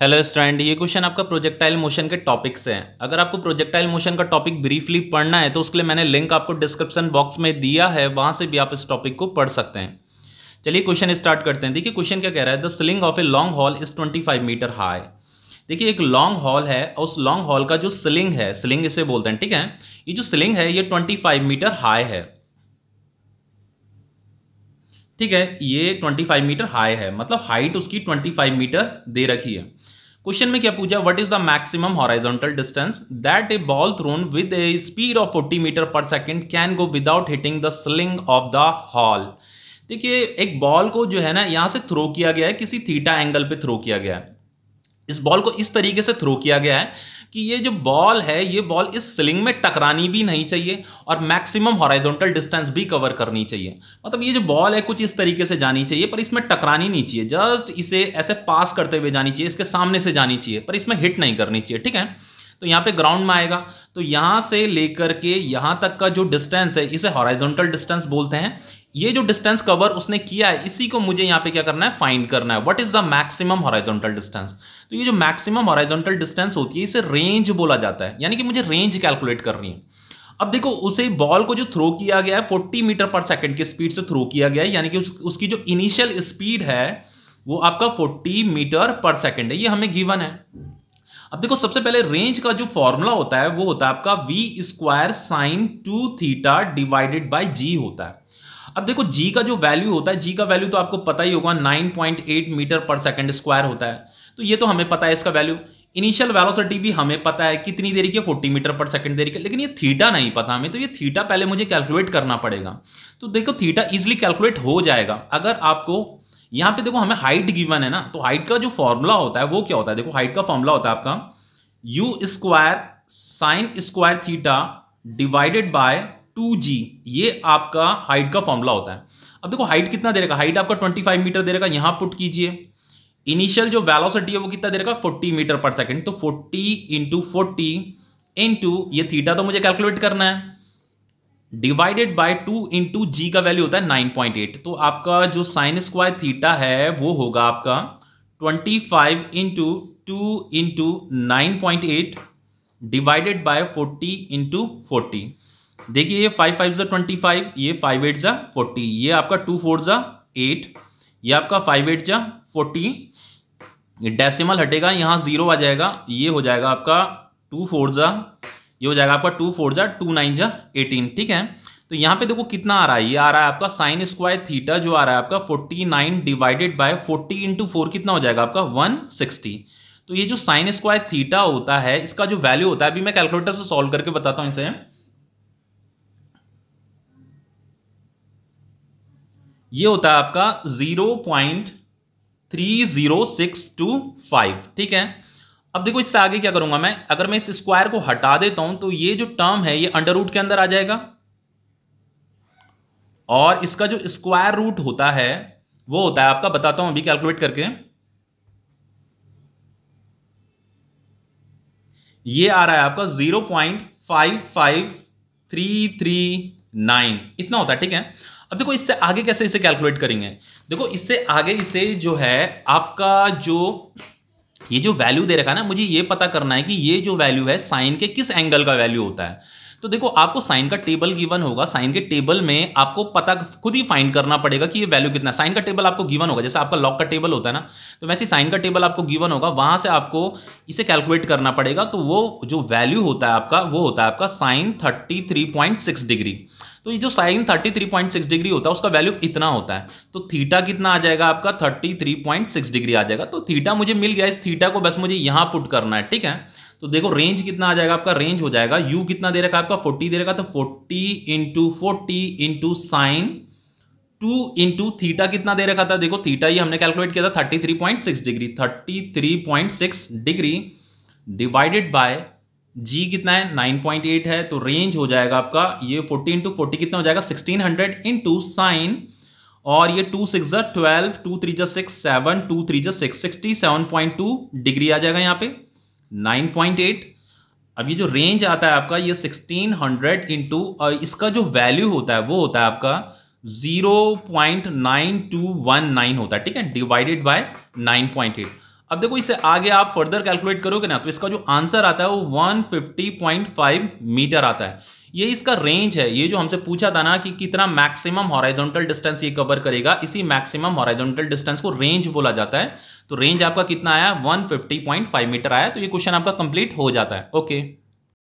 Hello student, ये question आपका projectile motion के टॉपिक से है। अगर आपको प्रोजेक्टाइल मोशन का टॉपिक ब्रीफली पढ़ना है तो उसके लिए मैंने लिंक आपको डिस्क्रिप्शन बॉक्स में दिया है, वहां से भी आप इस टॉपिक को पढ़ सकते हैं। चलिए क्वेश्चन स्टार्ट करते हैं। देखिए क्वेश्चन क्या कह रहा है, the ceiling of a long hall is 25 metre high. देखिए एक लॉन्ग हॉल है और उस लॉन्ग हॉल का जो सिलिंग है, सिलिंग इसे बोलते हैं, ठीक है। ये जो सिलिंग है ये 25 मीटर हाई है, ठीक है। ये 25 मीटर हाई है, मतलब हाइट उसकी 25 मीटर दे रखी है। क्वेश्चन में क्या पूछा, what is the maximum horizontal distance that a ball thrown with a speed of 40 metre per second can go without hitting the ceiling of the hall. देखिए एक बॉल को जो है ना यहां से थ्रो किया गया है, किसी थीटा एंगल पे थ्रो किया गया है। इस बॉल को इस तरीके से थ्रो किया गया है कि ये जो बॉल है ये बॉल इस सिलिंग में टकरानी भी नहीं चाहिए और मैक्सिमम हॉरिजॉन्टल डिस्टेंस भी कवर करनी चाहिए। मतलब ये जो बॉल है कुछ इस तरीके से जानी चाहिए पर इसमें टकरानी नहीं चाहिए, जस्ट इसे ऐसे पास करते हुए जानी चाहिए, इसके सामने से जानी चाहिए पर इसमें हिट नहीं करनी चाहिए, ठीक है। तो यहाँ पे ग्राउंड में आएगा तो यहां से लेकर के यहां तक का जो डिस्टेंस है इसे हॉरिजॉन्टल डिस्टेंस बोलते हैं। ये जो डिस्टेंस कवर उसने किया है इसी को मुझे यहाँ पे क्या करना है, फाइंड करना है। What is the maximum horizontal distance. तो ये जो मैक्सिमम हॉरिजॉन्टल डिस्टेंस होती है इसे रेंज बोला जाता है, यानी कि मुझे रेंज कैलकुलेट करनी है। अब देखो उसे बॉल को जो थ्रो किया गया है 40 मीटर पर सेकंड की स्पीड से थ्रो किया गया है, यानी कि उसकी जो इनिशियल स्पीड है वो आपका 40 मीटर पर सेकंड है, ये हमें गिवन है। अब देखो सबसे पहले रेंज का जो फॉर्मूला होता है वो होता है आपका v square sine 2 theta divided by g होता है। अब देखो g का जो वैल्यू होता है, g का वैल्यू तो आपको पता ही होगा 9.8 मीटर पर सेकंड स्क्वायर होता है, तो ये तो हमें पता है इसका वैल्यू। इनिशियल वेलोसिटी भी हमें पता है कितनी देरी की, 40 मीटर पर सेकंड देरी की, लेकिन ये थीटा नहीं पता हमें, तो ये थीटा पहले मुझे कैलकुलेट करना पड़ेगा। तो देखो थीटा इजिली कैलकुलेट हो जाएगा अगर आपको यहां पे देखो हमें हाइट गिवन है ना, तो हाइट का जो फॉर्मूला होता है वो क्या होता है, देखो हाइट का फॉर्मूला होता है आपका you square sine square theta divided by 2g, ये आपका हाइट का फॉर्मूला होता है। अब देखो हाइट कितना दे रखा, हाइट आपका 25 मीटर दे रखा, यहां पुट कीजिए। इनिशियल जो वेलोसिटी है वो कितना दे रखा, 40 मीटर पर सेकंड, तो 40 इंटू 40 इंटू ये थीटा तो मुझे कैलकुलेट करना है, डिवाइडेड बाय 2 इंटू जी का वैल्यू होता है 9.8। तो आपका जो साइन स्क्वायर थीटा है वो होगा आपका 25 into 2 into 9.8 divided by 40 into 40। देखिए ये 5 5 25, ये 5 8 40, ये आपका 2 4 8, ये आपका 5 8 40, ये डेसिमल हटेगा यहाँ 0 आ जाएगा, ये हो जाएगा आपका 2 4 ये हो जाएगा आपका 2 4 2 9 18, ठीक है। तो यहाँ पे देखो कितना आ रहा है, ये आ रहा है आपका साइन स्क्वायर थीटा जो आ रहा है आपका 49 डिवाइडेड बाय 40 इंटू 4 कितना हो जाएगा आपका 160। तो ये जो साइन स्क्वायर थीटा होता है इसका जो वैल्यू होता है, अभी मैं कैलकुलेटर से सॉल्व करके बताता हूं इसे। ये होता है आपका 0.30625, ठीक है। अब देखो इससे आगे क्या करूंगा मैं, अगर मैं इस स्क्वायर को हटा देता हूं तो ये जो टर्म है ये अंडर रूट के अंदर आ जाएगा और इसका जो स्क्वायर रूट होता है वो होता है आपका, बताता हूं अभी कैलकुलेट करके, ये आ रहा है आपका 0.55339 इतना होता है, ठीक है। अब देखो इससे आगे कैसे इसे कैलकुलेट करेंगे, देखो इससे आगे इसे जो है आपका जो ये जो वैल्यू दे रखा है ना, मुझे ये पता करना है कि ये जो वैल्यू है साइन के किस एंगल का वैल्यू होता है। तो देखो आपको साइन का टेबल गिवन होगा, साइन के टेबल में आपको पता खुद ही फाइंड करना पड़ेगा कि ये वैल्यू कितना है। साइन का टेबल आपको गिवन होगा, जैसे आपका लॉग का टेबल होता है ना, तो वैसे साइन का टेबल आपको गिवन होगा, वहां से आपको इसे कैलकुलेट करना पड़ेगा। तो वो जो वैल्यू होता है आपका वो होता है आपका साइन 33.6 डिग्री। तो ये जो साइन 33.6 डिग्री होता है उसका वैल्यू इतना होता है, तो थीटा कितना आ जाएगा आपका 33.6 डिग्री आ जाएगा। तो थीटा मुझे मिल गया, इस थीटा को बस मुझे यहां पुट करना है, ठीक है। तो देखो रेंज कितना आ जाएगा आपका, रेंज हो जाएगा यू कितना दे रखा है आपका 40 दे रखा, तो 40 into 40 into sine 2 into theta कितना दे रखा था, देखो थीटा ये हमने कैलकुलेट किया था 33.6 डिग्री, 33.6 डिग्री डिवाइडेड बाय जी कितना है 9.8 है, तो रेंज हो जाएगा आपका ये 40 इंटू 40 कितना हो जाएगा 1600 इंटू साइन, और ये 2 6 12, 2 3 6 7, 2 3 6 67.2 डिग्री आ जाएगा यहाँ पे 9.8। अब ये जो रेंज आता है आपका ये 1600 इंटू इसका जो वैल्यू होता है वो होता है आपका 0.9219 होता है, ठीक है, डिवाइडेड बाय 9.8। अब देखो इससे आगे आप फर्दर कैलकुलेट करोगे ना तो इसका जो आंसर आता है वो 150.5 मीटर आता है। ये इसका रेंज है, ये जो हमसे पूछा था ना कि कितना मैक्सिमम हॉराइजॉन्टल डिस्टेंस ये कवर करेगा, इसी मैक्सिमम हॉराइजॉन्टल डिस्टेंस को रेंज बोला जाता है। तो रेंज आपका कितना आया, 150.5 मीटर आया। तो ये क्वेश्चन आपका कंप्लीट हो जाता है। ओके।